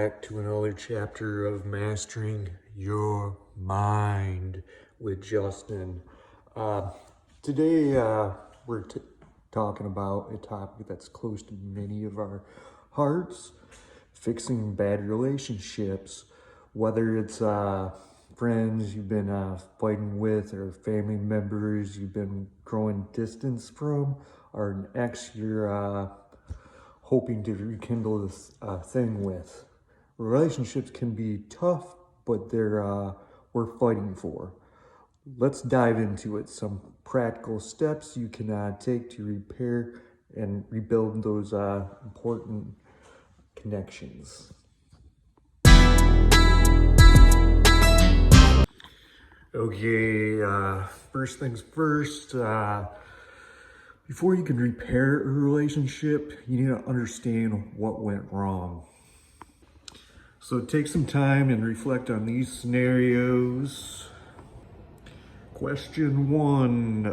back to another chapter of Mastering Your Mind with Justin. Today we're talking about a topic that's close to many of our hearts: fixing bad relationships. Whether it's friends you've been fighting with, or family members you've been growing distance from, or an ex you're hoping to rekindle this thing with. Relationships can be tough, but they're worth fighting for. Let's dive into it. Some practical steps you can take to repair and rebuild those important connections. Okay, first things first. Before you can repair a relationship, you need to understand what went wrong. So take some time and reflect on these scenarios. Question 1,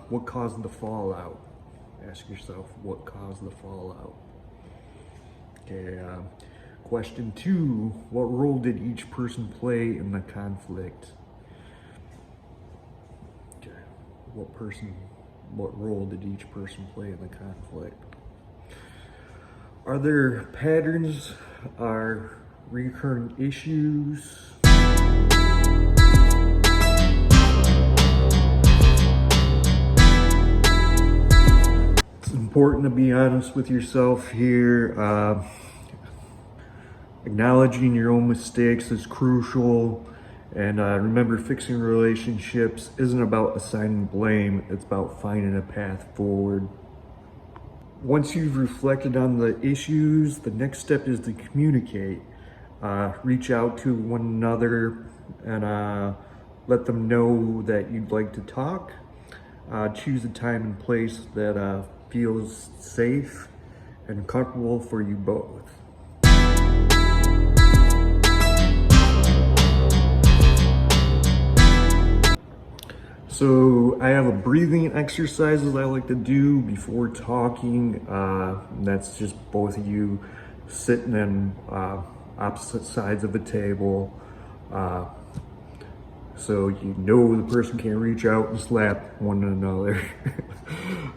what caused the fallout? Ask yourself, what caused the fallout? Okay, question 2, what role did each person play in the conflict? Okay, what role did each person play in the conflict? Are there patterns, are recurring issues? It's important to be honest with yourself here. Acknowledging your own mistakes is crucial. And remember, fixing relationships isn't about assigning blame, it's about finding a path forward. Once you've reflected on the issues, the next step is to communicate. Reach out to one another and let them know that you'd like to talk. Choose a time and place that feels safe and comfortable for you both. So I have a breathing exercises I like to do before talking. That's just both of you sitting on opposite sides of a table. So you know the person can't reach out and slap one another.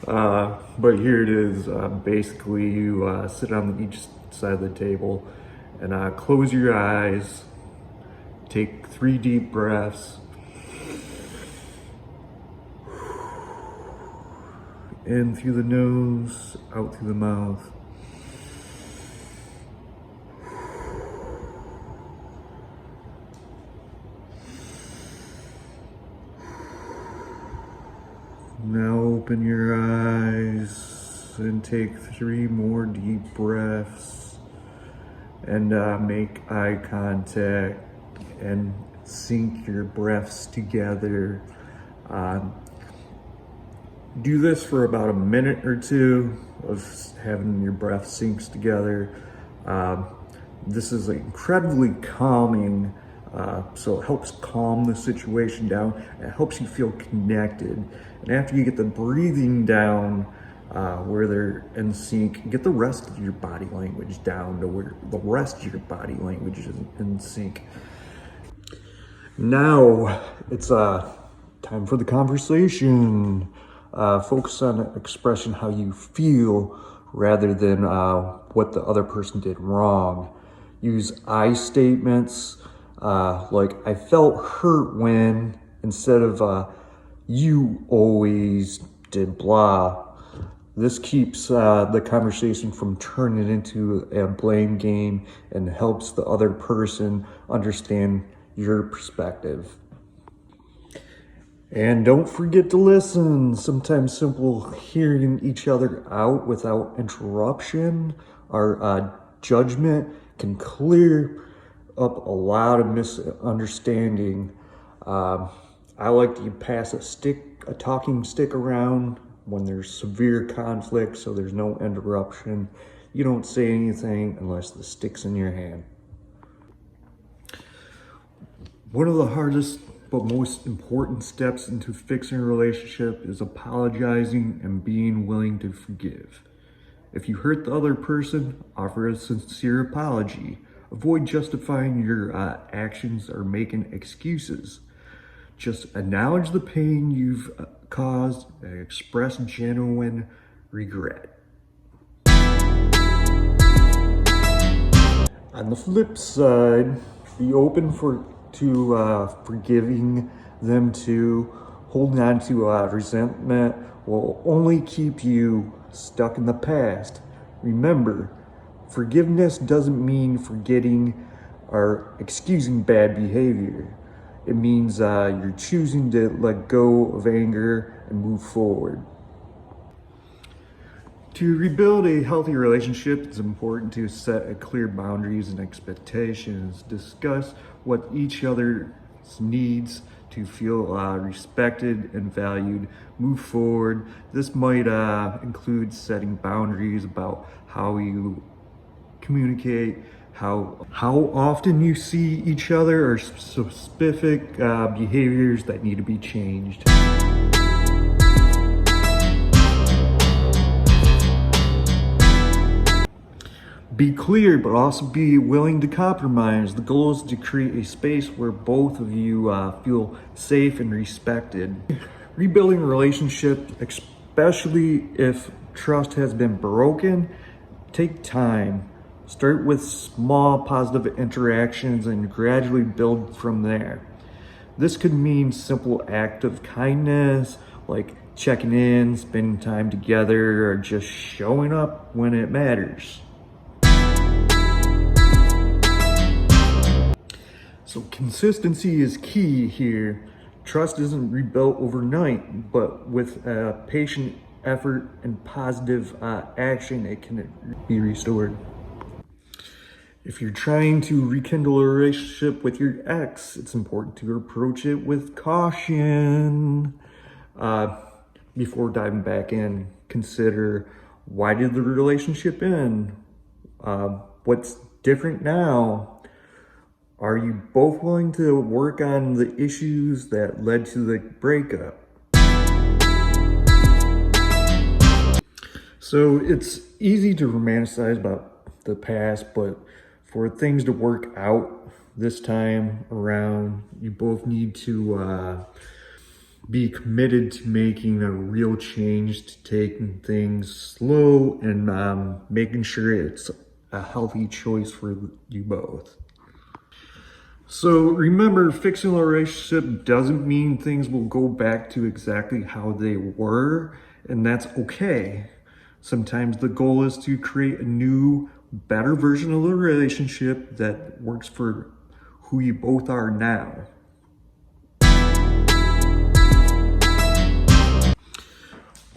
But here it is. Basically, you sit on each side of the table and close your eyes. Take 3 deep breaths. In through the nose, out through the mouth. Now open your eyes and take 3 more deep breaths and make eye contact and sync your breaths together. Do this for about a minute or two of having your breath syncs together. This is incredibly calming, so it helps calm the situation down. It helps you feel connected. And after you get the breathing down, where they're in sync, get the rest of your body language down to where the rest of your body language is in sync. Now it's time for the conversation. Focus on expressing how you feel rather than what the other person did wrong. Use I statements like I felt hurt when, instead of you always did blah. This keeps the conversation from turning into a blame game and helps the other person understand your perspective. And don't forget to listen. Sometimes simple hearing each other out without interruption or judgment can clear up a lot of misunderstanding. I like to pass a talking stick around when there's severe conflict, so there's no interruption. You don't say anything unless the stick's in your hand. One of the hardest but most important steps into fixing a relationship is apologizing and being willing to forgive. If you hurt the other person, offer a sincere apology. Avoid justifying your actions or making excuses. Just acknowledge the pain you've caused and express genuine regret. On the flip side, be open to forgiving them too. Holding on to resentment will only keep you stuck in the past. Remember, forgiveness doesn't mean forgetting or excusing bad behavior. It means you're choosing to let go of anger and move forward. To rebuild a healthy relationship, it's important to set clear boundaries and expectations. Discuss what each other's needs to feel respected and valued. Move forward. This might include setting boundaries about how you communicate, how often you see each other, or specific behaviors that need to be changed. Be clear, but also be willing to compromise. The goal is to create a space where both of you feel safe and respected. Rebuilding a relationship, especially if trust has been broken, take time. Start with small positive interactions and gradually build from there. This could mean simple act of kindness, like checking in, spending time together, or just showing up when it matters. So consistency is key here. Trust isn't rebuilt overnight, but with patient effort and positive action, it can be restored. If you're trying to rekindle a relationship with your ex, it's important to approach it with caution. Before diving back in, consider, why did the relationship end? What's different now? Are you both willing to work on the issues that led to the breakup? So it's easy to romanticize about the past, but for things to work out this time around, you both need to be committed to making a real change, to taking things slow and making sure it's a healthy choice for you both. So remember, fixing a relationship doesn't mean things will go back to exactly how they were, and that's okay. Sometimes the goal is to create a new, better version of the relationship that works for who you both are now.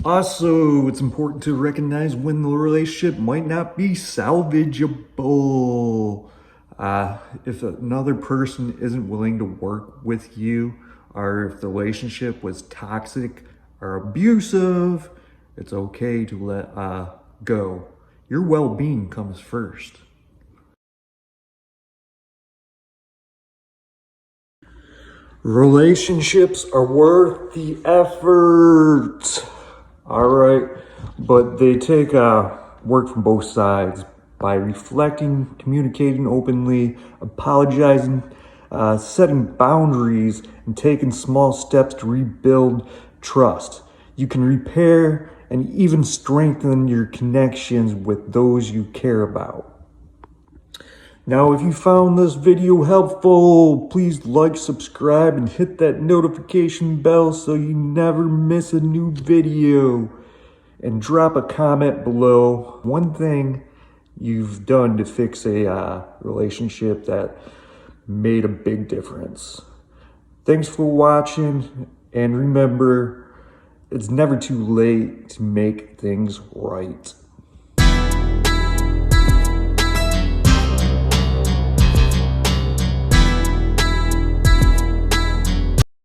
Also, it's important to recognize when the relationship might not be salvageable. If another person isn't willing to work with you, or if the relationship was toxic or abusive, it's okay to let go. Your well-being comes first. Relationships are worth the effort. All right, but they take work from both sides. By reflecting, communicating openly, apologizing, setting boundaries, and taking small steps to rebuild trust, you can repair and even strengthen your connections with those you care about. Now, if you found this video helpful, please like, subscribe, and hit that notification bell so you never miss a new video. And drop a comment below. One thing you've done to fix a relationship that made a big difference. Thanks for watching, and remember, it's never too late to make things right.